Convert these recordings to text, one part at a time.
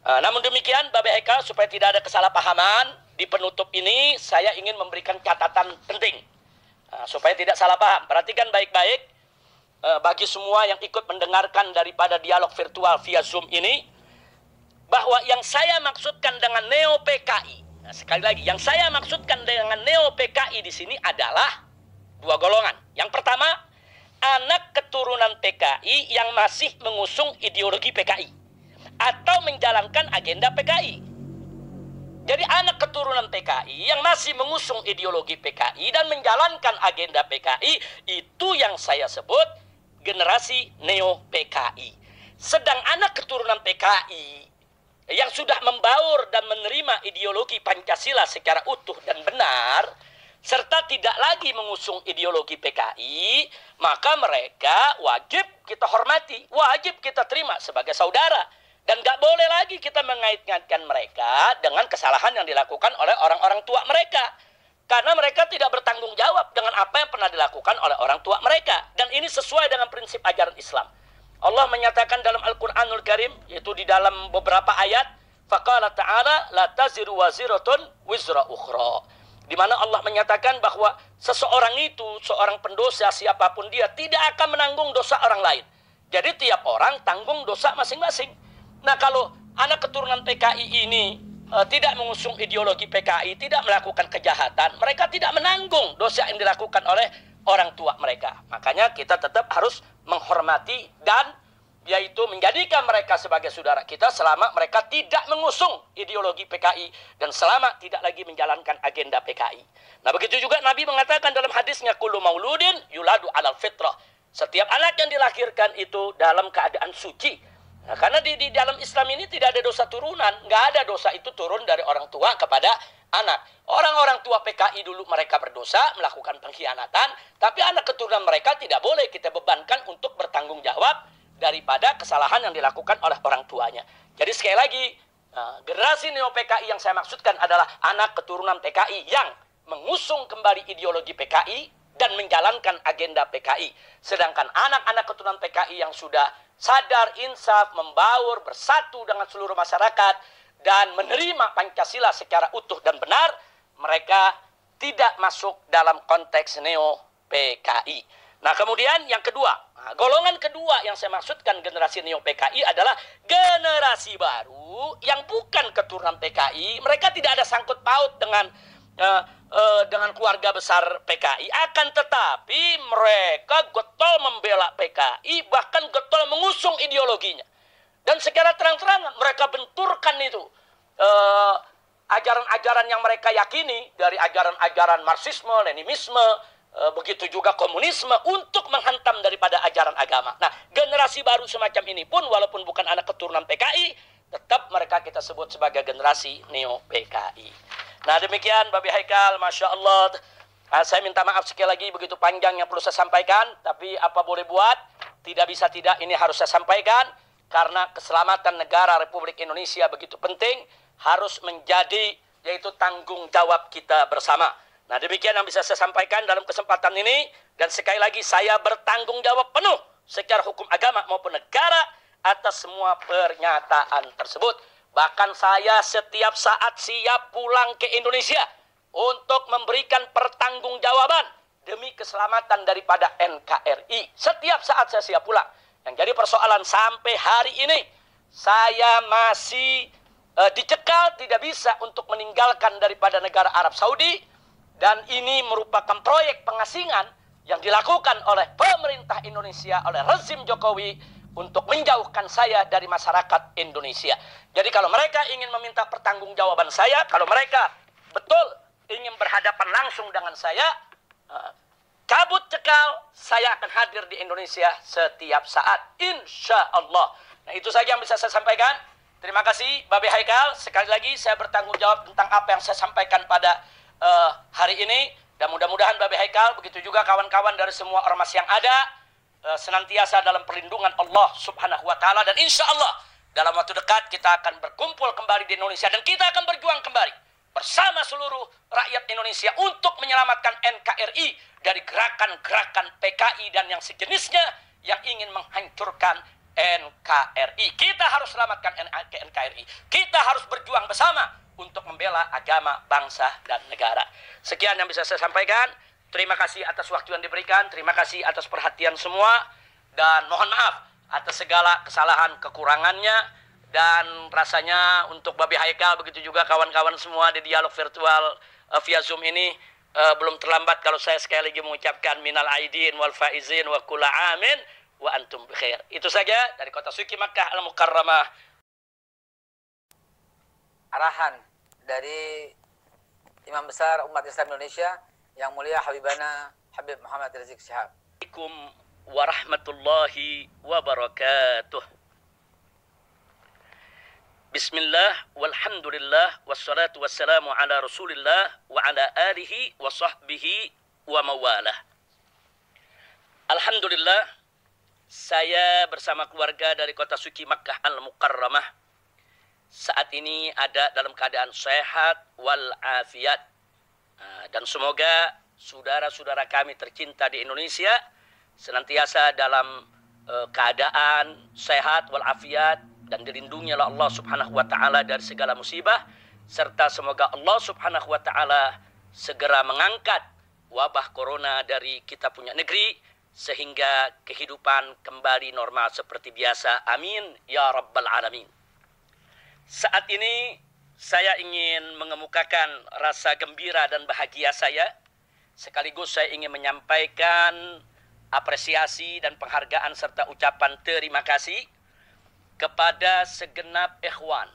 Namun demikian, Babe Haikal, supaya tidak ada kesalahpahaman, di penutup ini saya ingin memberikan catatan penting. Supaya tidak salah paham. Perhatikan baik-baik, bagi semua yang ikut mendengarkan daripada dialog virtual via Zoom ini, bahwa yang saya maksudkan dengan Neo PKI, sekali lagi, yang saya maksudkan dengan Neo PKI di sini adalah dua golongan. Yang pertama, anak keturunan PKI yang masih mengusung ideologi PKI atau menjalankan agenda PKI. Jadi anak keturunan PKI yang masih mengusung ideologi PKI dan menjalankan agenda PKI, itu yang saya sebut generasi Neo PKI. Sedang anak keturunan PKI yang sudah membaur dan menerima ideologi Pancasila secara utuh dan benar, serta tidak lagi mengusung ideologi PKI, maka mereka wajib kita hormati, wajib kita terima sebagai saudara. Dan gak boleh lagi kita mengait-ngaitkan mereka dengan kesalahan yang dilakukan oleh orang-orang tua mereka. Karena mereka tidak bertanggung jawab dengan apa yang pernah dilakukan oleh orang tua mereka. Dan ini sesuai dengan prinsip ajaran Islam. Allah menyatakan dalam Al-Quranul Karim, yaitu di dalam beberapa ayat, faqala ta'ala la taziru waziratun wizra ukhra. Di mana Allah menyatakan bahwa seseorang itu, seorang pendosa siapapun dia, tidak akan menanggung dosa orang lain. Jadi tiap orang tanggung dosa masing-masing. Nah, kalau anak keturunan PKI ini tidak mengusung ideologi PKI, tidak melakukan kejahatan, mereka tidak menanggung dosa yang dilakukan oleh orang tua mereka. Makanya kita tetap harus menghormati dan yaitu menjadikan mereka sebagai saudara kita selama mereka tidak mengusung ideologi PKI dan selama tidak lagi menjalankan agenda PKI. Nah, begitu juga Nabi mengatakan dalam hadisnya, kullu mauludin yuladu alal fitrah. Setiap anak yang dilahirkan itu dalam keadaan suci. Nah, karena di dalam Islam ini tidak ada dosa turunan, nggak ada dosa itu turun dari orang tua kepada anak. Orang-orang tua PKI dulu mereka berdosa, melakukan pengkhianatan, tapi anak keturunan mereka tidak boleh kita bebankan untuk bertanggung jawab daripada kesalahan yang dilakukan oleh orang tuanya. Jadi sekali lagi, generasi Neo PKI yang saya maksudkan adalah anak keturunan PKI yang mengusung kembali ideologi PKI dan menjalankan agenda PKI. Sedangkan anak-anak keturunan PKI yang sudah sadar, insaf, membaur, bersatu dengan seluruh masyarakat, dan menerima Pancasila secara utuh dan benar, mereka tidak masuk dalam konteks Neo PKI. Nah, kemudian yang kedua, golongan kedua yang saya maksudkan generasi Neo PKI adalah generasi baru yang bukan keturunan PKI. Mereka tidak ada sangkut paut dengan keluarga besar PKI, akan tetapi mereka getol membela PKI, bahkan getol mengusung ideologinya. Dan secara terang-terangan mereka benturkan itu ajaran-ajaran yang mereka yakini dari ajaran-ajaran Marxisme, Leninisme, begitu juga komunisme untuk menghantam daripada ajaran agama. Nah, generasi baru semacam ini pun walaupun bukan anak keturunan PKI, tetap mereka kita sebut sebagai generasi Neo PKI. Nah, demikian Babe Haikal, Masya Allah. Saya minta maaf sekali lagi begitu panjang yang perlu saya sampaikan, tapi apa boleh buat, tidak bisa tidak, ini harus saya sampaikan, karena keselamatan negara Republik Indonesia begitu penting, harus menjadi yaitu tanggung jawab kita bersama. Nah, demikian yang bisa saya sampaikan dalam kesempatan ini, dan sekali lagi saya bertanggung jawab penuh secara hukum agama maupun negara atas semua pernyataan tersebut. Bahkan saya setiap saat siap pulang ke Indonesia untuk memberikan pertanggungjawaban demi keselamatan daripada NKRI. Setiap saat saya siap pulang. Yang jadi persoalan sampai hari ini, saya masih dicekal, tidak bisa untuk meninggalkan daripada negara Arab Saudi. Dan ini merupakan proyek pengasingan yang dilakukan oleh pemerintah Indonesia, oleh rezim Jokowi, untuk menjauhkan saya dari masyarakat Indonesia. Jadi kalau mereka ingin meminta pertanggungjawaban saya, kalau mereka betul ingin berhadapan langsung dengan saya, cabut cekal, saya akan hadir di Indonesia setiap saat, insya Allah. Nah, itu saja yang bisa saya sampaikan. Terima kasih Babe Haikal. Sekali lagi saya bertanggung jawab tentang apa yang saya sampaikan pada hari ini. Dan mudah-mudahan Babe Haikal, begitu juga kawan-kawan dari semua ormas yang ada, senantiasa dalam perlindungan Allah Subhanahu wa Ta'ala, dan insya Allah dalam waktu dekat kita akan berkumpul kembali di Indonesia dan kita akan berjuang kembali bersama seluruh rakyat Indonesia untuk menyelamatkan NKRI dari gerakan-gerakan PKI dan yang sejenisnya yang ingin menghancurkan NKRI. Kita harus selamatkan NKRI. Kita harus berjuang bersama untuk membela agama, bangsa, dan negara. Sekian yang bisa saya sampaikan. Terima kasih atas waktu yang diberikan. Terima kasih atas perhatian semua. Dan mohon maaf atas segala kesalahan kekurangannya. Dan rasanya untuk Babi Haikal, begitu juga kawan-kawan semua di dialog virtual via Zoom ini, belum terlambat kalau saya sekali lagi mengucapkan minal aidin wal faizin wa kulla amin wa antum bikhair. Itu saja dari kota suci Makkah Al-Mukarramah. Arahan dari Imam Besar Umat Islam Indonesia yang mulia Habibana Habib Muhammad Rizik Syihab. Assalamualaikum warahmatullahi wabarakatuh. Bismillah, walhamdulillah, wassalatu wassalamu ala rasulillah, wa ala alihi wa sahbihi wa mawalah. Alhamdulillah, saya bersama keluarga dari kota suci Makkah Al-Mukarramah saat ini ada dalam keadaan sehat walafiat. Dan semoga saudara-saudara kami tercinta di Indonesia senantiasa dalam keadaan sehat walafiat dan dilindungi oleh Allah Subhanahu wa taala dari segala musibah, serta semoga Allah Subhanahu wa taala segera mengangkat wabah corona dari kita punya negeri sehingga kehidupan kembali normal seperti biasa. Amin ya rabbal alamin. Saat ini saya ingin mengemukakan rasa gembira dan bahagia saya, sekaligus saya ingin menyampaikan apresiasi dan penghargaan serta ucapan terima kasih kepada segenap ikhwan,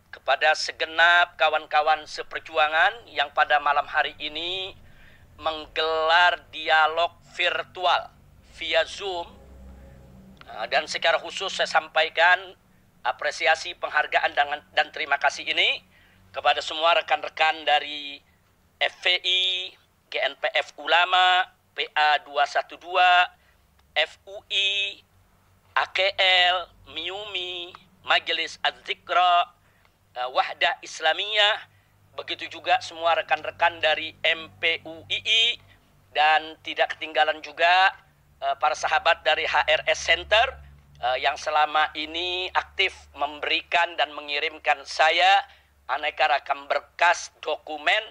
kepada segenap kawan-kawan seperjuangan yang pada malam hari ini menggelar dialog virtual via Zoom. Dan secara khusus saya sampaikan apresiasi, penghargaan dan terima kasih ini kepada semua rekan-rekan dari FPI, GNPF Ulama, PA 212, FUI, AKL, MIUMI, Majelis Az-Zikra, Wahdah Islamiyah, begitu juga semua rekan-rekan dari MPUII, dan tidak ketinggalan juga para sahabat dari HRS Center yang selama ini aktif memberikan dan mengirimkan saya aneka ragam berkas dokumen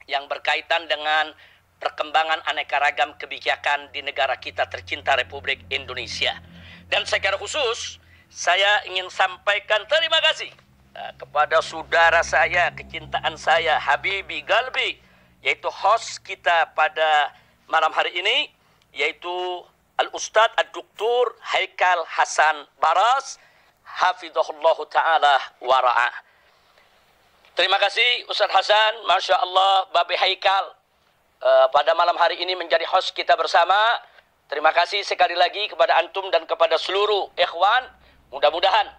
yang berkaitan dengan perkembangan aneka ragam kebijakan di negara kita tercinta Republik Indonesia. Dan secara khusus saya ingin sampaikan terima kasih kepada saudara saya, kecintaan saya, Habibi Galbi, yaitu host kita pada malam hari ini, yaitu Al-Ustadz Ad-Duktur Haikal Hasan Baras, hafizahullah ta'ala wara'ah. Terima kasih Ustadz Hasan, Masya Allah, Babi Haikal pada malam hari ini menjadi host kita bersama. Terima kasih sekali lagi kepada antum dan kepada seluruh ikhwan. Mudah-mudahan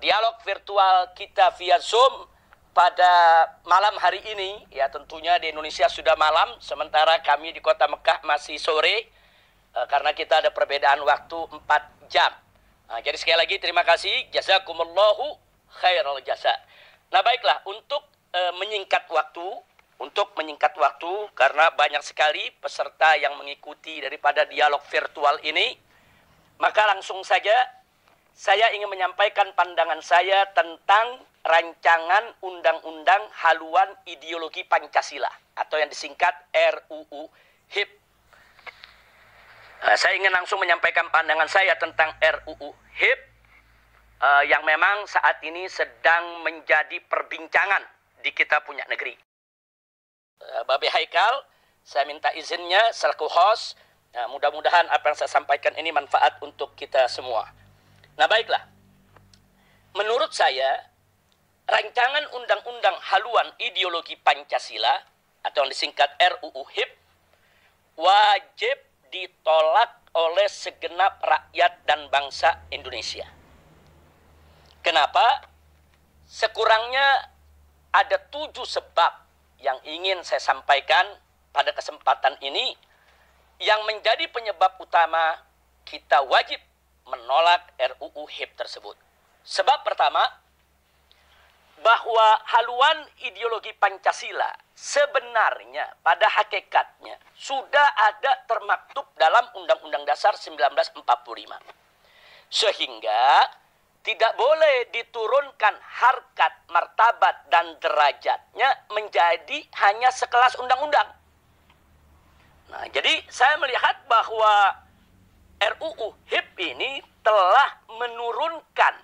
dialog virtual kita via Zoom pada malam hari ini, ya tentunya di Indonesia sudah malam, sementara kami di kota Mekah masih sore, karena kita ada perbedaan waktu 4 jam. Jadi sekali lagi terima kasih, jazakumullahu khairal jasa. Nah baiklah, untuk menyingkat waktu, karena banyak sekali peserta yang mengikuti daripada dialog virtual ini, maka langsung saja saya ingin menyampaikan pandangan saya tentang rancangan undang-undang haluan ideologi Pancasila atau yang disingkat RUU HIP. Saya ingin langsung menyampaikan pandangan saya tentang RUU HIP yang memang saat ini sedang menjadi perbincangan di kita punya negeri. Babi Haikal, saya minta izinnya selaku host. Mudah-mudahan apa yang saya sampaikan ini manfaat untuk kita semua. Nah baiklah, menurut saya rancangan undang-undang haluan ideologi Pancasila atau yang disingkat RUU HIP wajib ditolak oleh segenap rakyat dan bangsa Indonesia. Kenapa? Sekurangnya ada 7 sebab yang ingin saya sampaikan pada kesempatan ini yang menjadi penyebab utama kita wajib menolak RUU HIP tersebut. Sebab pertama, bahwa haluan ideologi Pancasila sebenarnya pada hakikatnya sudah ada termaktub dalam Undang-Undang Dasar 1945. Sehingga tidak boleh diturunkan harkat, martabat, dan derajatnya menjadi hanya sekelas undang-undang. Nah, jadi saya melihat bahwa RUU HIP ini telah menurunkan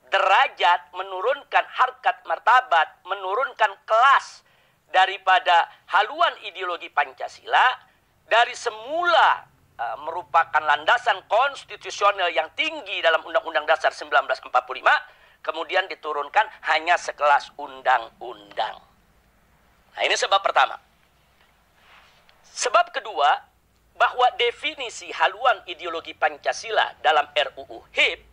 derajat, menurunkan harkat martabat, menurunkan kelas daripada haluan ideologi Pancasila dari semula merupakan landasan konstitusional yang tinggi dalam Undang-Undang Dasar 1945, kemudian diturunkan hanya sekelas undang-undang. Nah, ini sebab pertama. Sebab kedua, bahwa definisi haluan ideologi Pancasila dalam RUU HIP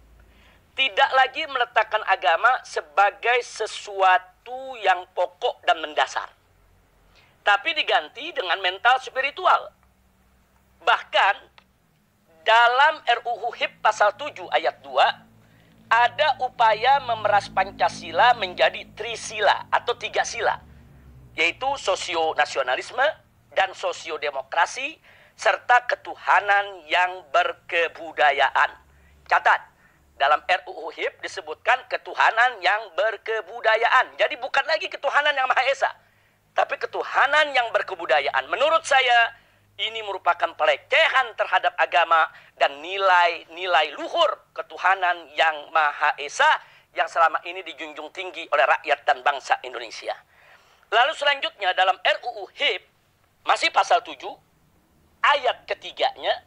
tidak lagi meletakkan agama sebagai sesuatu yang pokok dan mendasar, tapi diganti dengan mental spiritual. Bahkan dalam RUU HIP pasal 7 ayat 2 ada upaya memeras Pancasila menjadi trisila atau tiga sila, yaitu sosio-nasionalisme dan sosiodemokrasi serta ketuhanan yang berkebudayaan. Catat, dalam RUU HIP disebutkan ketuhanan yang berkebudayaan. Jadi bukan lagi ketuhanan yang Maha Esa, tapi ketuhanan yang berkebudayaan. Menurut saya ini merupakan pelecehan terhadap agama dan nilai-nilai luhur ketuhanan yang Maha Esa yang selama ini dijunjung tinggi oleh rakyat dan bangsa Indonesia. Lalu selanjutnya dalam RUU HIP masih pasal 7 ayat ketiganya,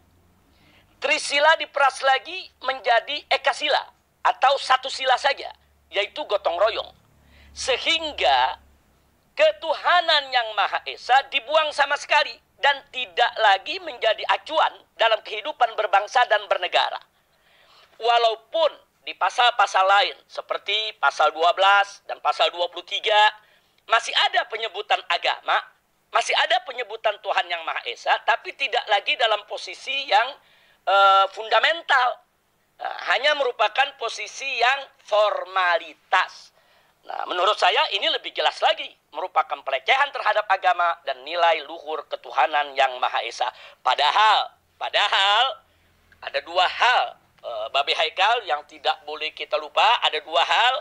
trisila diperas lagi menjadi ekasila atau satu sila saja, yaitu gotong royong. Sehingga ketuhanan yang Maha Esa dibuang sama sekali dan tidak lagi menjadi acuan dalam kehidupan berbangsa dan bernegara. Walaupun di pasal-pasal lain seperti pasal 12 dan pasal 23 masih ada penyebutan agama, masih ada penyebutan Tuhan yang Maha Esa, tapi tidak lagi dalam posisi yang fundamental. Hanya merupakan posisi yang formalitas. Nah, menurut saya ini lebih jelas lagi merupakan pelecehan terhadap agama dan nilai luhur ketuhanan yang Maha Esa. Padahal ada dua hal, Babe Haikal, yang tidak boleh kita lupa. Ada dua hal.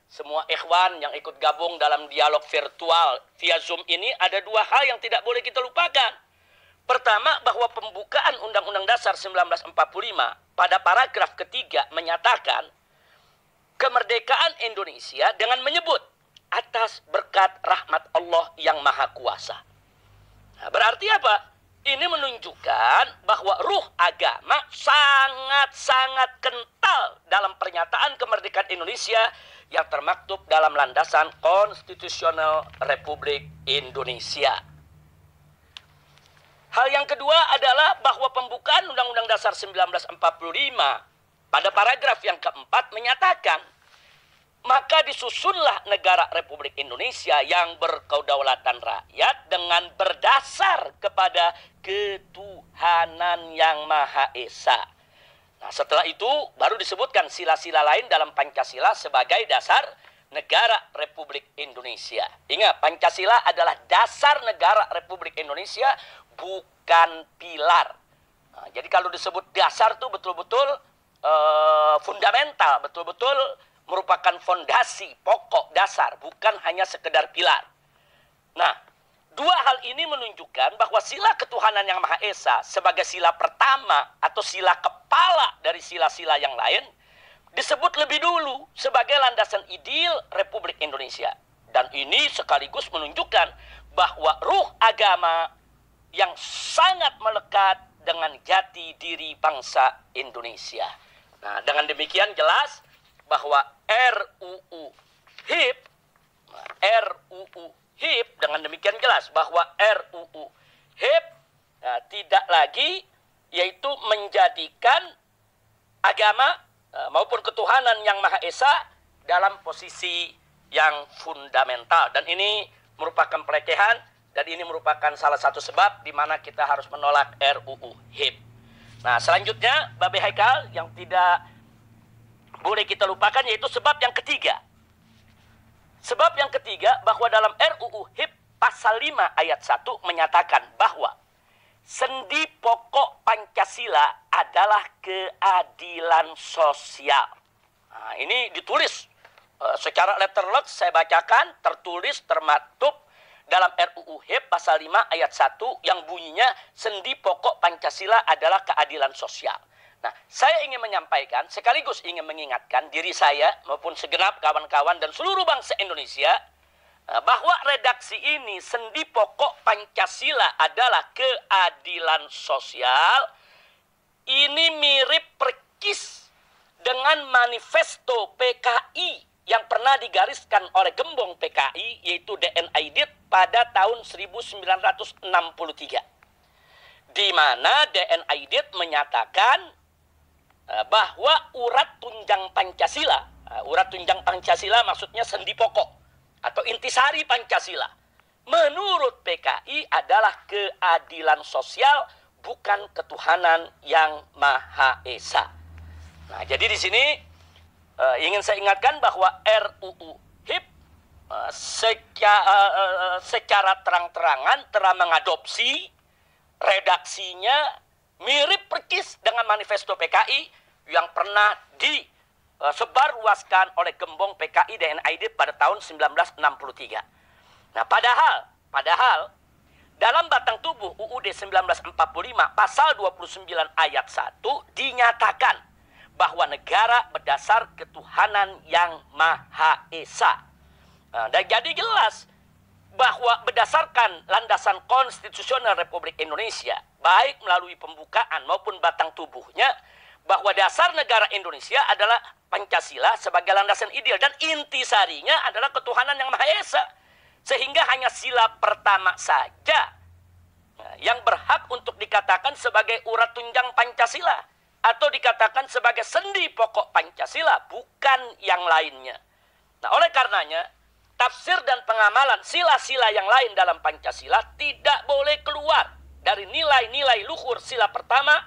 Semua ikhwan yang ikut gabung dalam dialog virtual via Zoom ini, ada dua hal yang tidak boleh kita lupakan. Pertama, bahwa pembukaan Undang-Undang Dasar 1945 pada paragraf ketiga menyatakan kemerdekaan Indonesia dengan menyebut atas berkat rahmat Allah yang Maha Kuasa. Nah, berarti apa? Ini menunjukkan bahwa ruh agama sangat-sangat kental dalam pernyataan kemerdekaan Indonesia yang termaktub dalam landasan konstitusional Republik Indonesia. Hal yang kedua adalah bahwa pembukaan Undang-Undang Dasar 1945 pada paragraf yang keempat menyatakan, maka disusunlah negara Republik Indonesia yang berkedaulatan rakyat dengan berdasar kepada ketuhanan yang Maha Esa. Nah, setelah itu baru disebutkan sila-sila lain dalam Pancasila sebagai dasar negara Republik Indonesia. Ingat, Pancasila adalah dasar negara Republik Indonesia, bukan pilar. Nah, jadi kalau disebut dasar itu betul-betul fundamental, betul-betul merupakan fondasi, pokok, dasar, bukan hanya sekedar pilar. Nah, dua hal ini menunjukkan bahwa sila ketuhanan yang Maha Esa sebagai sila pertama atau sila kepala dari sila-sila yang lain disebut lebih dulu sebagai landasan ideal Republik Indonesia. Dan ini sekaligus menunjukkan bahwa ruh agama yang sangat melekat dengan jati diri bangsa Indonesia. Nah, dengan demikian jelas bahwa RUU HIP dengan demikian jelas bahwa RUU HIP tidak lagi yaitu menjadikan agama maupun ketuhanan yang Maha Esa dalam posisi yang fundamental, dan ini merupakan pelecehan dan ini merupakan salah satu sebab di mana kita harus menolak RUU HIP. Nah, selanjutnya Babe Haikal yang tidak boleh kita lupakan yaitu sebab yang ketiga. Sebab yang ketiga bahwa dalam RUU HIP pasal 5 ayat 1 menyatakan bahwa sendi pokok Pancasila adalah keadilan sosial. Nah, ini ditulis secara letterlek, saya bacakan, tertulis termaktub dalam RUU HIP pasal 5 ayat 1 yang bunyinya sendi pokok Pancasila adalah keadilan sosial. Nah, saya ingin menyampaikan sekaligus ingin mengingatkan diri saya maupun segenap kawan-kawan dan seluruh bangsa Indonesia bahwa redaksi ini sendi pokok Pancasila adalah keadilan sosial. Ini mirip persis dengan manifesto PKI yang pernah digariskan oleh gembong PKI yaitu DN Aidit pada tahun 1963. Di mana DN Aidit menyatakan bahwa urat tunjang Pancasila maksudnya sendi pokok atau intisari Pancasila menurut PKI adalah keadilan sosial, bukan ketuhanan yang Maha Esa. Nah, jadi di sini ingin saya ingatkan bahwa RUU HIP secara terang-terangan telah mengadopsi redaksinya mirip persis dengan manifesto PKI yang pernah disebarluaskan oleh gembong PKI DN Aidit pada tahun 1963. Nah, padahal dalam batang tubuh UUD 1945 pasal 29 ayat 1 dinyatakan bahwa negara berdasar ketuhanan yang Maha Esa. Dan jadi jelas bahwa berdasarkan landasan konstitusional Republik Indonesia, baik melalui pembukaan maupun batang tubuhnya, bahwa dasar negara Indonesia adalah Pancasila sebagai landasan ideal dan intisarinya adalah ketuhanan yang Maha Esa. Sehingga hanya sila pertama saja yang berhak untuk dikatakan sebagai urat tunjang Pancasila atau dikatakan sebagai sendi pokok Pancasila, bukan yang lainnya. Nah, oleh karenanya, tafsir dan pengamalan sila-sila yang lain dalam Pancasila tidak boleh keluar dari nilai-nilai luhur sila pertama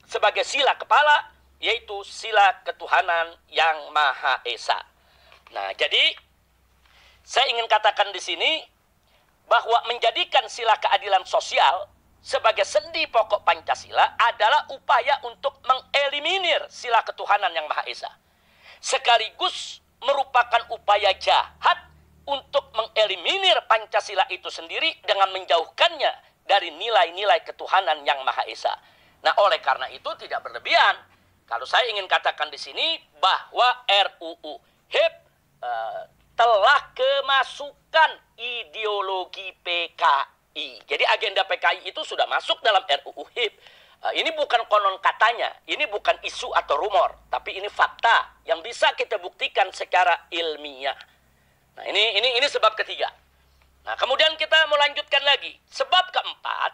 sebagai sila kepala, yaitu sila ketuhanan yang Maha Esa. Nah, jadi saya ingin katakan di sini bahwa menjadikan sila keadilan sosial sebagai sendi pokok Pancasila adalah upaya untuk mengeliminir sila ketuhanan yang Maha Esa. Sekaligus merupakan upaya jahat untuk mengeliminir Pancasila itu sendiri dengan menjauhkannya dari nilai-nilai ketuhanan yang Maha Esa. Nah, oleh karena itu tidak berlebihan kalau saya ingin katakan di sini bahwa RUU HIP telah kemasukan ideologi PKI. Jadi agenda PKI itu sudah masuk dalam RUU HIP. Ini bukan konon katanya, ini bukan isu atau rumor, tapi ini fakta yang bisa kita buktikan secara ilmiah. Nah, ini sebab ketiga. Nah, kemudian kita melanjutkan lagi. Sebab keempat,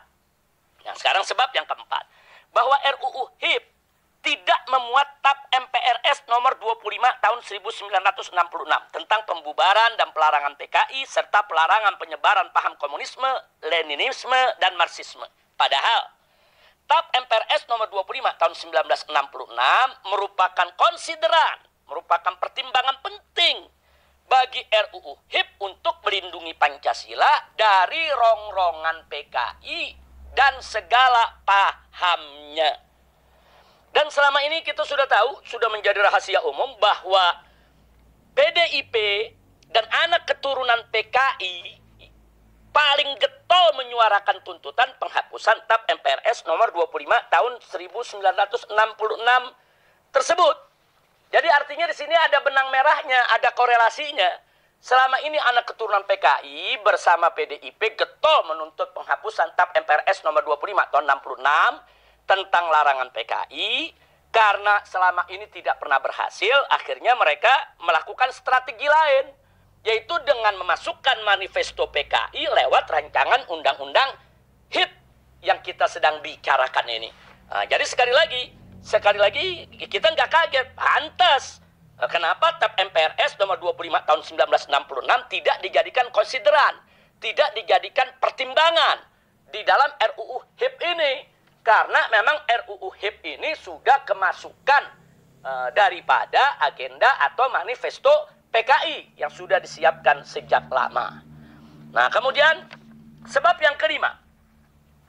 nah sekarang sebab yang keempat, bahwa RUU HIP tidak memuat TAP MPRS nomor 25 tahun 1966 tentang pembubaran dan pelarangan PKI serta pelarangan penyebaran paham komunisme, Leninisme, dan Marxisme. Padahal TAP MPRS nomor 25 tahun 1966 merupakan konsideran, merupakan pertimbangan penting bagi RUU HIP untuk melindungi Pancasila dari rongrongan PKI dan segala pahamnya. Dan selama ini kita sudah tahu, sudah menjadi rahasia umum bahwa PDIP dan anak keturunan PKI paling getol menyuarakan tuntutan penghapusan TAP MPRS nomor 25 tahun 1966 tersebut. Jadi artinya di sini ada benang merahnya, ada korelasinya. Selama ini anak keturunan PKI bersama PDIP getol menuntut penghapusan TAP MPRS nomor 25 tahun 66 tentang larangan PKI, karena selama ini tidak pernah berhasil, akhirnya mereka melakukan strategi lain, yaitu dengan memasukkan manifesto PKI lewat rancangan undang-undang HIP yang kita sedang bicarakan ini. Nah, jadi sekali lagi kita nggak kaget, pantas kenapa TAP MPRS nomor 25 tahun 1966 tidak dijadikan konsideran, tidak dijadikan pertimbangan di dalam RUU HIP ini. Karena memang RUU HIP ini sudah kemasukan daripada agenda atau manifesto PKI yang sudah disiapkan sejak lama. Nah, kemudian sebab yang kelima,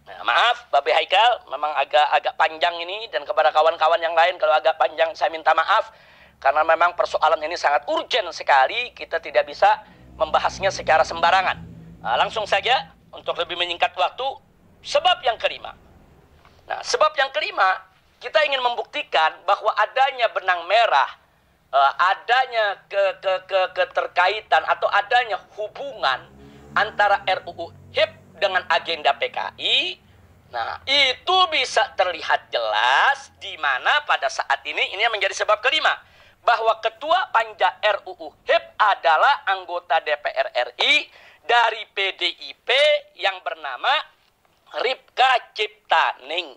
Nah, maaf, Babe Haikal, memang agak panjang ini, dan kepada kawan-kawan yang lain kalau agak panjang saya minta maaf, karena memang persoalan ini sangat urgent sekali, kita tidak bisa membahasnya secara sembarangan. Nah, langsung saja, untuk lebih menyingkat waktu, sebab yang kelima. Nah, sebab yang kelima, kita ingin membuktikan bahwa adanya benang merah, adanya keterkaitan atau adanya hubungan antara RUU HIP dengan agenda PKI. Nah, itu bisa terlihat jelas di mana pada saat ini yang menjadi sebab kelima, bahwa ketua panja RUU HIP adalah anggota DPR RI dari PDIP yang bernama Ripka Ciptaning.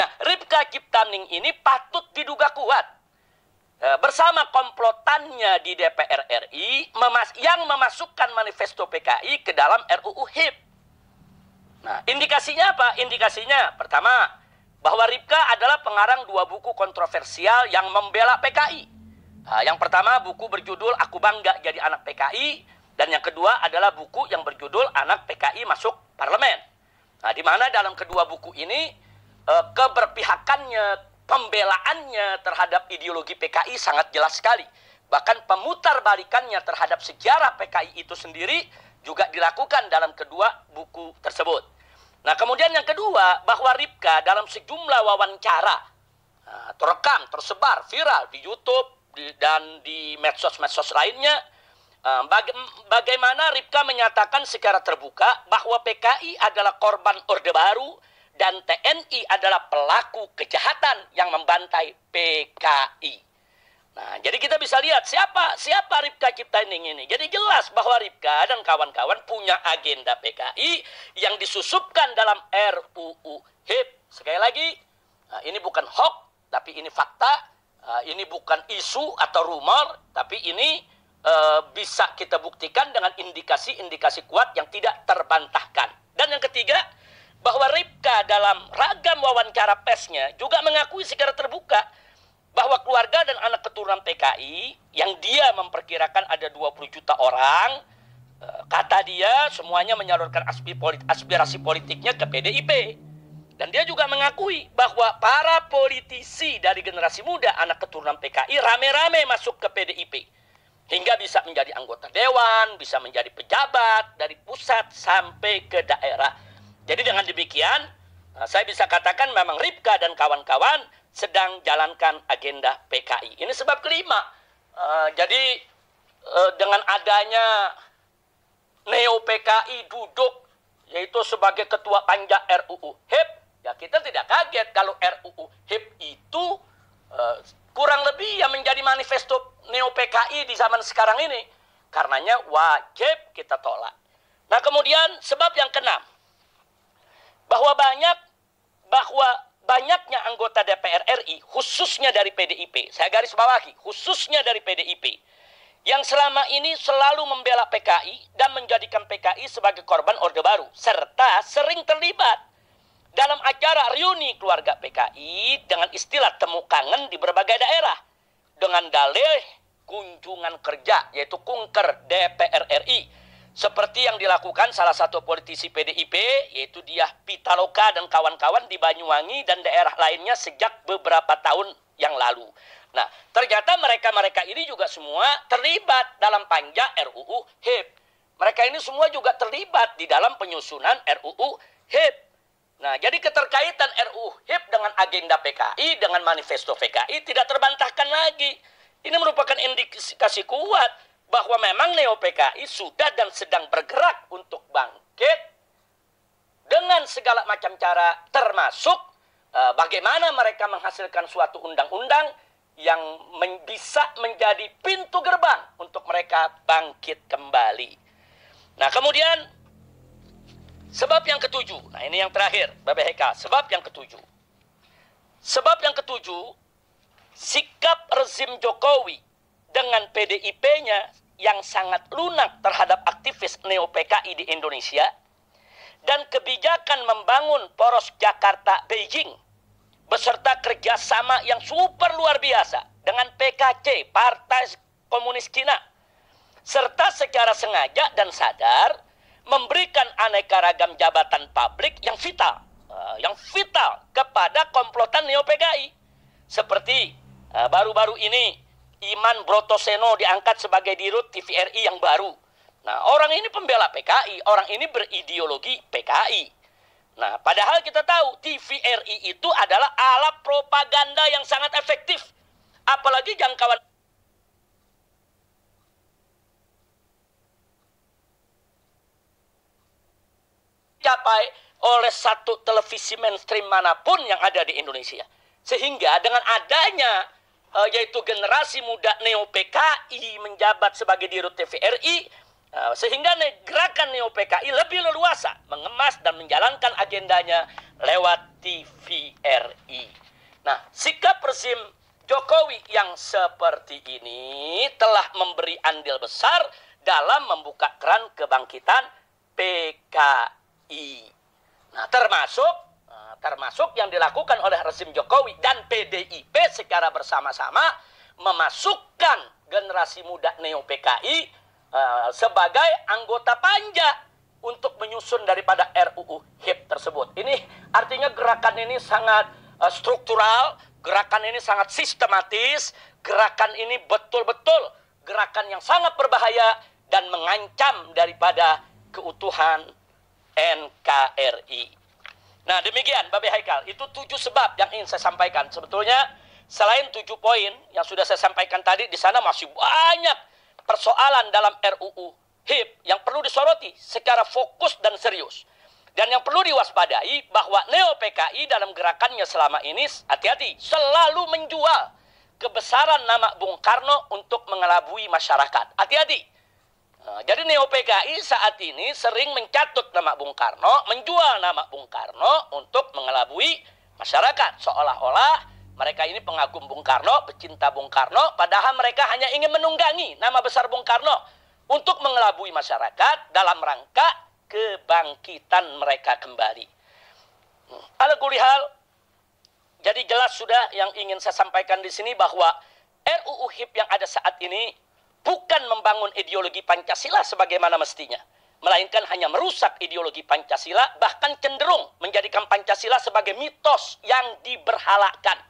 Nah, Ripka Ciptaning ini patut diduga kuat bersama komplotannya di DPR RI yang memasukkan manifesto PKI ke dalam RUU HIP. Nah, indikasinya apa? Indikasinya pertama, bahwa Ripka adalah pengarang 2 buku kontroversial yang membela PKI. Nah, yang pertama buku berjudul Aku Bangga Jadi Anak PKI, dan yang kedua adalah buku yang berjudul Anak PKI Masuk Parlemen. Nah, di mana dalam kedua buku ini keberpihakannya, pembelaannya terhadap ideologi PKI sangat jelas sekali. Bahkan pemutarbalikannya terhadap sejarah PKI itu sendiri juga dilakukan dalam kedua buku tersebut. Nah, kemudian yang kedua, bahwa Ripka dalam sejumlah wawancara terekam, tersebar, viral di YouTube dan di medsos-medsos lainnya, bagaimana Ripka menyatakan secara terbuka bahwa PKI adalah korban Orde Baru dan TNI adalah pelaku kejahatan yang membantai PKI. Nah, jadi kita bisa lihat siapa Ripka Ciptaning ini. Jadi jelas bahwa Ripka dan kawan-kawan punya agenda PKI yang disusupkan dalam RUU HIP. Sekali lagi, ini bukan hoax, tapi ini fakta. Ini bukan isu atau rumor, tapi ini bisa kita buktikan dengan indikasi-indikasi kuat yang tidak terbantahkan. Dan yang ketiga, bahwa Ripka dalam ragam wawancara persnya juga mengakui secara terbuka bahwa keluarga dan anak keturunan PKI yang dia memperkirakan ada 20 juta orang, kata dia semuanya menyalurkan aspirasi politiknya ke PDIP. Dan dia juga mengakui bahwa para politisi dari generasi muda anak keturunan PKI rame-rame masuk ke PDIP. Hingga bisa menjadi anggota dewan, bisa menjadi pejabat dari pusat sampai ke daerah. Jadi dengan demikian, saya bisa katakan memang Ripka dan kawan-kawan sedang jalankan agenda PKI. Ini sebab kelima. Jadi dengan adanya Neo PKI duduk, yaitu sebagai ketua panja RUU HIP, ya kita tidak kaget kalau RUU HIP itu kurang lebih yang menjadi manifesto Neo PKI di zaman sekarang ini. Karenanya wajib kita tolak. Nah, kemudian sebab yang keenam, bahwa banyaknya anggota DPR RI, khususnya dari PDIP, saya garis bawahi, khususnya dari PDIP, yang selama ini selalu membela PKI dan menjadikan PKI sebagai korban Orde Baru, serta sering terlibat dalam acara reuni keluarga PKI dengan istilah temu kangen di berbagai daerah, dengan dalih kunjungan kerja, yaitu kunker DPR RI, seperti yang dilakukan salah satu politisi PDIP, yaitu Diah Pitaloka dan kawan-kawan di Banyuwangi dan daerah lainnya sejak beberapa tahun yang lalu. Nah, ternyata mereka-mereka ini juga semua terlibat dalam panja RUU HIP. Mereka ini semua juga terlibat di dalam penyusunan RUU HIP. Nah, jadi keterkaitan RUU HIP dengan agenda PKI, dengan manifesto PKI tidak terbantahkan lagi. Ini merupakan indikasi kuat bahwa memang Neo PKI sudah dan sedang bergerak untuk bangkit dengan segala macam cara, termasuk bagaimana mereka menghasilkan suatu undang-undang yang bisa menjadi pintu gerbang untuk mereka bangkit kembali. Nah, kemudian sebab yang ketujuh, nah ini yang terakhir, Bapak Heka, sebab yang ketujuh. Sebab yang ketujuh, sikap rezim Jokowi dengan PDIP-nya yang sangat lunak terhadap aktivis Neo PKI di Indonesia, dan kebijakan membangun poros Jakarta-Beijing beserta kerjasama yang super luar biasa dengan PKC, Partai Komunis Cina, serta secara sengaja dan sadar memberikan aneka ragam jabatan publik yang vital yang vital kepada komplotan Neo-PKI. Seperti baru-baru ini Iman Brotoseno diangkat sebagai dirut TVRI yang baru. Nah, orang ini pembela PKI, orang ini berideologi PKI. Nah, padahal kita tahu TVRI itu adalah alat propaganda yang sangat efektif. Apalagi jangkauan dicapai oleh satu televisi mainstream manapun yang ada di Indonesia. Sehingga dengan adanya yaitu generasi muda Neo-PKI menjabat sebagai dirut TVRI, sehingga gerakan Neo-PKI lebih leluasa mengemas dan menjalankan agendanya lewat TVRI. Nah, sikap rezim Jokowi yang seperti ini telah memberi andil besar dalam membuka keran kebangkitan PKI. Nah, termasuk yang dilakukan oleh rezim Jokowi dan PDIP secara bersama-sama memasukkan generasi muda Neo-PKI sebagai anggota panja untuk menyusun daripada RUU HIP tersebut. Ini artinya gerakan ini sangat struktural, gerakan ini sangat sistematis, gerakan ini betul-betul gerakan yang sangat berbahaya dan mengancam daripada keutuhan NKRI. Nah, demikian Babe Haikal, itu 7 sebab yang ingin saya sampaikan. Sebetulnya selain 7 poin yang sudah saya sampaikan tadi, di sana masih banyak persoalan dalam RUU HIP yang perlu disoroti secara fokus dan serius. Dan yang perlu diwaspadai bahwa Neo-PKI dalam gerakannya selama ini, hati-hati, selalu menjual kebesaran nama Bung Karno untuk mengelabui masyarakat. Hati-hati. Jadi Neo-PKI saat ini sering mencatut nama Bung Karno, menjual nama Bung Karno untuk mengelabui masyarakat. Seolah-olah mereka ini pengagum Bung Karno, pecinta Bung Karno, padahal mereka hanya ingin menunggangi nama besar Bung Karno untuk mengelabui masyarakat dalam rangka kebangkitan mereka kembali. Ala kulli hal, jadi jelas sudah yang ingin saya sampaikan di sini bahwa RUU HIP yang ada saat ini bukan membangun ideologi Pancasila sebagaimana mestinya, melainkan hanya merusak ideologi Pancasila, bahkan cenderung menjadikan Pancasila sebagai mitos yang diberhalakan,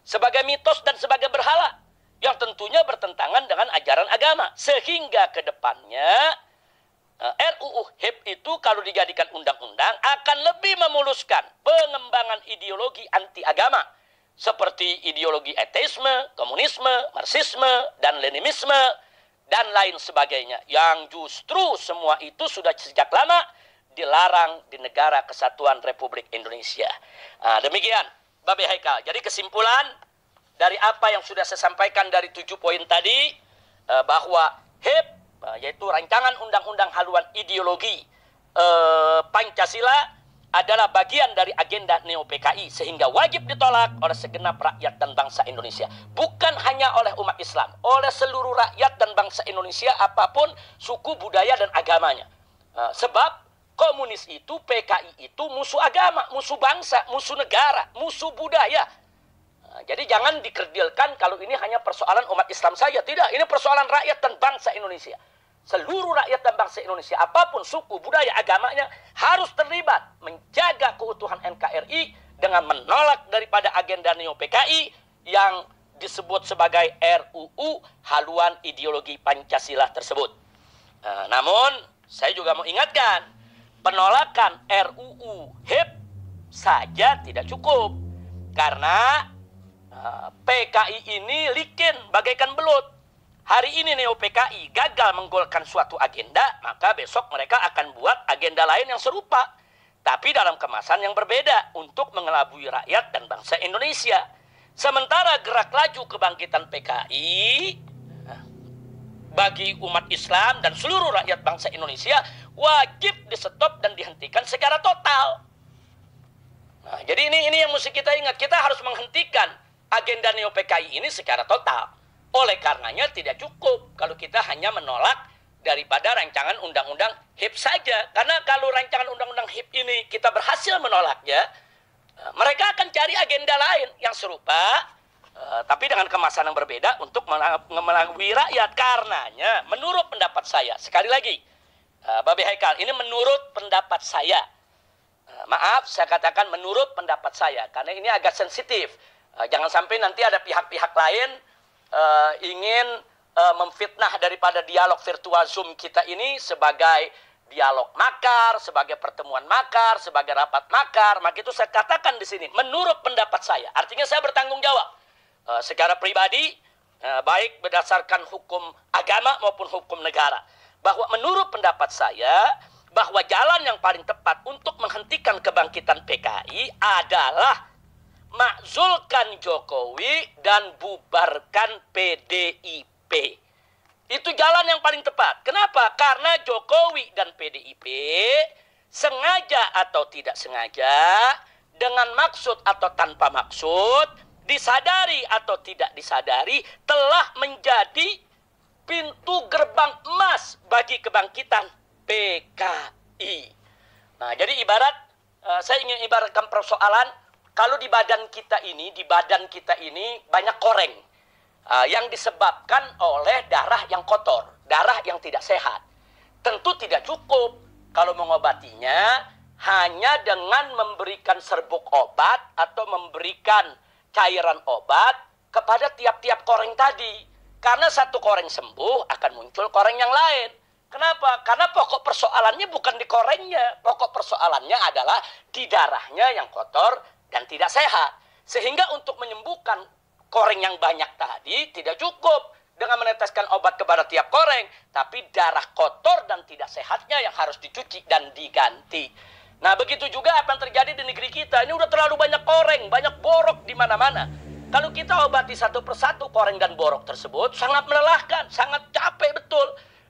sebagai mitos dan sebagai berhala yang tentunya bertentangan dengan ajaran agama. Sehingga ke depannya RUU HIP itu kalau dijadikan undang-undang akan lebih memuluskan pengembangan ideologi anti agama seperti ideologi ateisme, komunisme, marxisme, dan leninisme, dan lain sebagainya, yang justru semua itu sudah sejak lama dilarang di negara Kesatuan Republik Indonesia. Demikian Babe Haikal. Jadi kesimpulan dari apa yang sudah saya sampaikan dari 7 poin tadi, bahwa HIP yaitu rancangan undang-undang haluan ideologi Pancasila adalah bagian dari agenda Neo-PKI, sehingga wajib ditolak oleh segenap rakyat dan bangsa Indonesia. Bukan hanya oleh umat Islam, oleh seluruh rakyat dan bangsa Indonesia, apapun suku, budaya, dan agamanya. Sebab komunis itu, PKI itu musuh agama, musuh bangsa, musuh negara, musuh budaya. Jadi jangan dikerdilkan kalau ini hanya persoalan umat Islam saja. Tidak, ini persoalan rakyat dan bangsa Indonesia. Seluruh rakyat dan bangsa Indonesia, apapun suku, budaya, agamanya, harus terlibat menjaga keutuhan NKRI dengan menolak daripada agenda Neo-PKI yang disebut sebagai RUU haluan ideologi Pancasila tersebut. Namun, saya juga mau ingatkan, penolakan RUU HIP saja tidak cukup. Karena PKI ini licin bagaikan belut. Hari ini Neo-PKI gagal menggolkan suatu agenda, maka besok mereka akan buat agenda lain yang serupa, tapi dalam kemasan yang berbeda untuk mengelabui rakyat dan bangsa Indonesia. Sementara gerak laju kebangkitan PKI bagi umat Islam dan seluruh rakyat bangsa Indonesia wajib di-stop dan dihentikan secara total. Nah, jadi ini yang mesti kita ingat, kita harus menghentikan agenda Neo-PKI ini secara total. Oleh karenanya tidak cukup kalau kita hanya menolak daripada rancangan undang-undang HIP saja. Karena kalau rancangan undang-undang HIP ini kita berhasil menolaknya, mereka akan cari agenda lain yang serupa, tapi dengan kemasan yang berbeda untuk mengelabui rakyat. Karenanya menurut pendapat saya, sekali lagi, Babe Haikal, ini menurut pendapat saya, Maaf, saya katakan menurut pendapat saya, karena ini agak sensitif. Jangan sampai nanti ada pihak-pihak lain ingin memfitnah daripada dialog virtual Zoom kita ini sebagai dialog makar, sebagai pertemuan makar, sebagai rapat makar. Maka itu saya katakan di sini, menurut pendapat saya. Artinya saya bertanggung jawab secara pribadi, baik berdasarkan hukum agama maupun hukum negara. Bahwa menurut pendapat saya, bahwa jalan yang paling tepat untuk menghentikan kebangkitan PKI adalah makzulkan Jokowi dan bubarkan PDIP. Itu jalan yang paling tepat. Kenapa? Karena Jokowi dan PDIP sengaja atau tidak sengaja, dengan maksud atau tanpa maksud, disadari atau tidak disadari, telah menjadi pintu gerbang emas bagi kebangkitan PKI. Nah, jadi saya ingin ibaratkan persoalan, kalau di badan kita ini banyak koreng yang disebabkan oleh darah yang kotor, darah yang tidak sehat. Tentu tidak cukup kalau mengobatinya hanya dengan memberikan serbuk obat atau memberikan cairan obat kepada tiap-tiap koreng tadi. Karena satu koreng sembuh akan muncul koreng yang lain. Kenapa? Karena pokok persoalannya bukan di korengnya. Pokok persoalannya adalah di darahnya yang kotor dan tidak sehat. Sehingga untuk menyembuhkan koreng yang banyak tadi tidak cukup dengan meneteskan obat kepada tiap koreng. Tapi darah kotor dan tidak sehatnya yang harus dicuci dan diganti. Nah, begitu juga apa yang terjadi di negeri kita. Ini udah terlalu banyak koreng, banyak borok di mana-mana. Kalau kita obati satu persatu koreng dan borok tersebut, sangat melelahkan, sangat capek betul.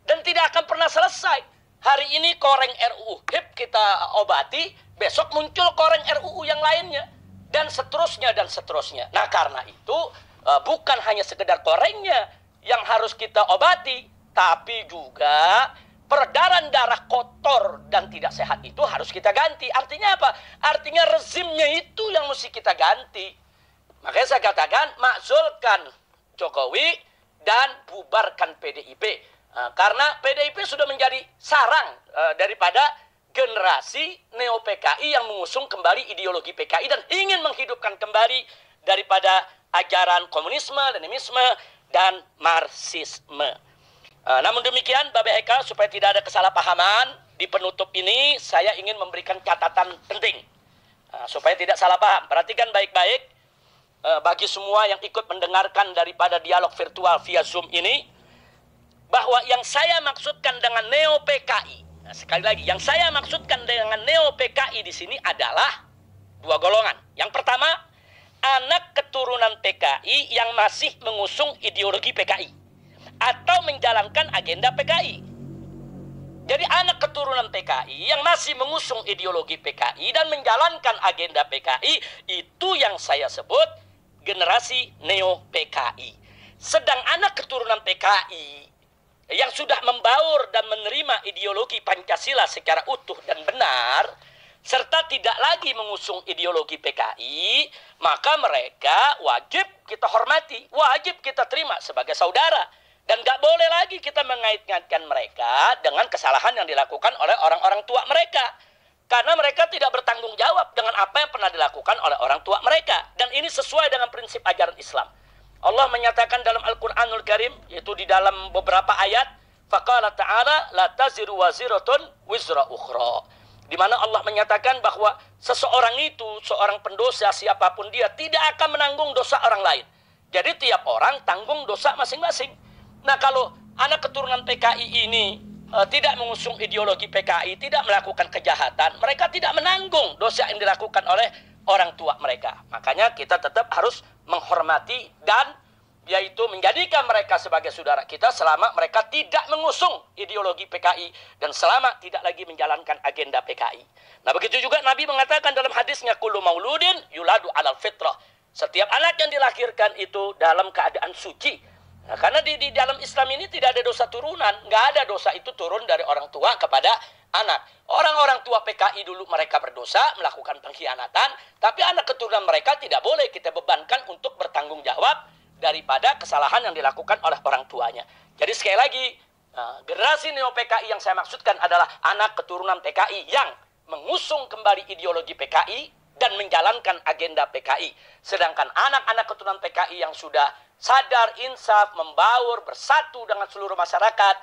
Dan tidak akan pernah selesai. Hari ini koreng RUU HIP kita obati, besok muncul koreng RUU yang lainnya. Dan seterusnya, dan seterusnya. Nah, karena itu bukan hanya sekedar korengnya yang harus kita obati, tapi juga peredaran darah kotor dan tidak sehat itu harus kita ganti. Artinya apa? Artinya rezimnya itu yang mesti kita ganti. Makanya saya katakan, makzulkan Jokowi dan bubarkan PDIP. Karena PDIP sudah menjadi sarang daripada generasi neo-PKI yang mengusung kembali ideologi PKI dan ingin menghidupkan kembali daripada ajaran komunisme, leninisme, dan marxisme. Namun demikian, Bapak Eka, supaya tidak ada kesalahpahaman, di penutup ini saya ingin memberikan catatan penting. Supaya tidak salah paham, perhatikan baik-baik bagi semua yang ikut mendengarkan daripada dialog virtual via Zoom ini, bahwa yang saya maksudkan dengan neo-PKI, nah, sekali lagi, yang saya maksudkan dengan neo-PKI di sini adalah dua golongan. Yang pertama, anak keturunan PKI yang masih mengusung ideologi PKI atau menjalankan agenda PKI. Jadi anak keturunan PKI yang masih mengusung ideologi PKI dan menjalankan agenda PKI, itu yang saya sebut generasi neo-PKI. Sedang anak keturunan PKI yang sudah membaur dan menerima ideologi Pancasila secara utuh dan benar, serta tidak lagi mengusung ideologi PKI, maka mereka wajib kita hormati, wajib kita terima sebagai saudara. Dan gak boleh lagi kita mengait-ngaitkan mereka dengan kesalahan yang dilakukan oleh orang-orang tua mereka. Karena mereka tidak bertanggung jawab dengan apa yang pernah dilakukan oleh orang tua mereka. Dan ini sesuai dengan prinsip ajaran Islam. Allah menyatakan dalam Al-Quranul Karim, yaitu di dalam beberapa ayat, faqala ta'ala la taziru waziratun wizra ukhra. Di mana Allah menyatakan bahwa seseorang itu, seorang pendosa siapapun dia, tidak akan menanggung dosa orang lain. Jadi tiap orang tanggung dosa masing-masing. Nah, kalau anak keturunan PKI ini tidak mengusung ideologi PKI, tidak melakukan kejahatan, mereka tidak menanggung dosa yang dilakukan oleh orang tua mereka. Makanya kita tetap harus menghormati dan yaitu menjadikan mereka sebagai saudara kita selama mereka tidak mengusung ideologi PKI dan selama tidak lagi menjalankan agenda PKI. Nah, begitu juga Nabi mengatakan dalam hadisnya, kullu mauludin yuladu alal fitrah. Setiap anak yang dilahirkan itu dalam keadaan suci. Nah, karena di dalam Islam ini tidak ada dosa turunan, nggak ada dosa itu turun dari orang tua kepada anak. Orang-orang tua PKI dulu mereka berdosa, melakukan pengkhianatan, tapi anak keturunan mereka tidak boleh kita bebankan untuk bertanggung jawab daripada kesalahan yang dilakukan oleh orang tuanya. Jadi sekali lagi, generasi neo PKI yang saya maksudkan adalah anak keturunan PKI yang mengusung kembali ideologi PKI dan menjalankan agenda PKI. Sedangkan anak-anak keturunan PKI yang sudah sadar, insaf, membaur, bersatu dengan seluruh masyarakat,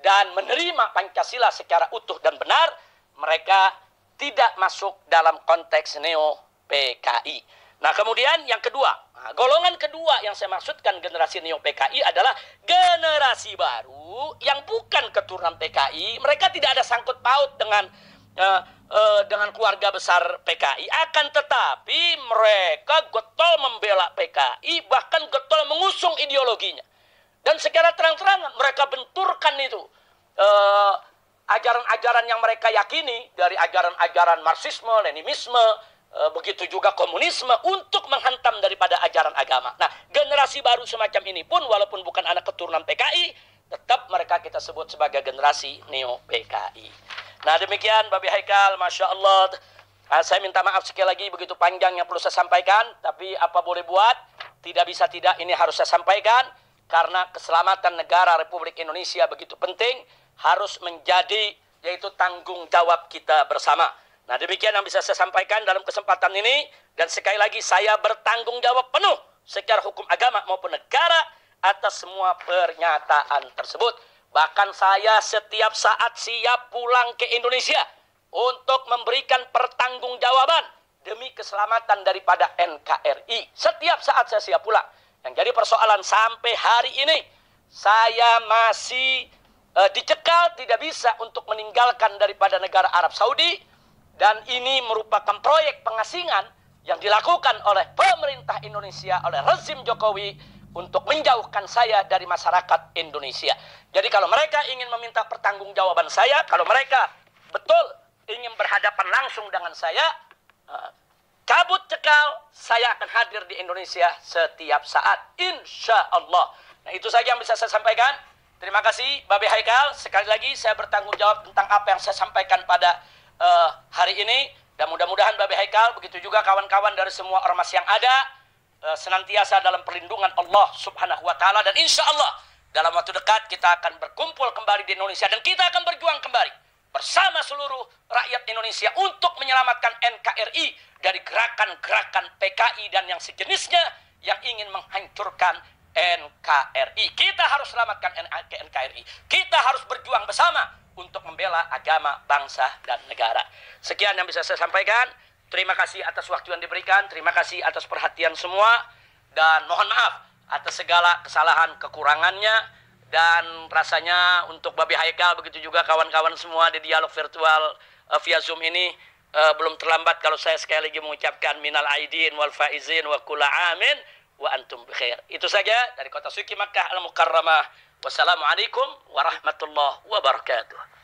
dan menerima Pancasila secara utuh dan benar, mereka tidak masuk dalam konteks neo-PKI. Nah, kemudian yang kedua, golongan kedua yang saya maksudkan generasi neo-PKI adalah generasi baru yang bukan keturunan PKI. Mereka tidak ada sangkut paut dengan keluarga besar PKI, akan tetapi mereka getol membela PKI, bahkan getol mengusung ideologinya. Dan secara terang-terangan mereka benturkan itu ajaran-ajaran yang mereka yakini dari ajaran-ajaran Marxisme, Leninisme, begitu juga komunisme untuk menghantam daripada ajaran agama. Nah, generasi baru semacam ini pun walaupun bukan anak keturunan PKI, tetap mereka kita sebut sebagai generasi neo-PKI. Nah, demikian Babi Haikal, Masya Allah. Saya minta maaf sekali lagi begitu panjang yang perlu saya sampaikan, tapi apa boleh buat, tidak bisa tidak ini harus saya sampaikan, karena keselamatan negara Republik Indonesia begitu penting, harus menjadi yaitu tanggung jawab kita bersama. Nah, demikian yang bisa saya sampaikan dalam kesempatan ini, dan sekali lagi saya bertanggung jawab penuh secara hukum agama maupun negara atas semua pernyataan tersebut. Bahkan saya setiap saat siap pulang ke Indonesia untuk memberikan pertanggungjawaban demi keselamatan daripada NKRI. Setiap saat saya siap pulang. Yang jadi persoalan sampai hari ini, saya masih dicekal, tidak bisa untuk meninggalkan daripada negara Arab Saudi. Dan ini merupakan proyek pengasingan yang dilakukan oleh pemerintah Indonesia, oleh rezim Jokowi, untuk menjauhkan saya dari masyarakat Indonesia. Jadi kalau mereka ingin meminta pertanggungjawaban saya, kalau mereka betul ingin berhadapan langsung dengan saya, cabut cekal, saya akan hadir di Indonesia setiap saat, insya Allah. Nah, itu saja yang bisa saya sampaikan. Terima kasih Babi Haikal. Sekali lagi saya bertanggung jawab tentang apa yang saya sampaikan pada hari ini. Dan mudah-mudahan Babi Haikal, begitu juga kawan-kawan dari semua ormas yang ada, senantiasa dalam perlindungan Allah Subhanahu wa Ta'ala, dan insya Allah dalam waktu dekat kita akan berkumpul kembali di Indonesia dan kita akan berjuang kembali bersama seluruh rakyat Indonesia untuk menyelamatkan NKRI dari gerakan-gerakan PKI dan yang sejenisnya yang ingin menghancurkan NKRI. Kita harus selamatkan NKRI. Kita harus berjuang bersama untuk membela agama, bangsa, dan negara. Sekian yang bisa saya sampaikan. Terima kasih atas waktu yang diberikan, terima kasih atas perhatian semua, dan mohon maaf atas segala kesalahan kekurangannya. Dan rasanya untuk Babi Haikal, begitu juga kawan-kawan semua di dialog virtual via Zoom ini, belum terlambat kalau saya sekali lagi mengucapkan minal aidin wal faizin wa kulla amin wa antum bikhair. Itu saja dari kota suci Makkah Al-Mukarramah. Wassalamualaikum warahmatullahi wabarakatuh.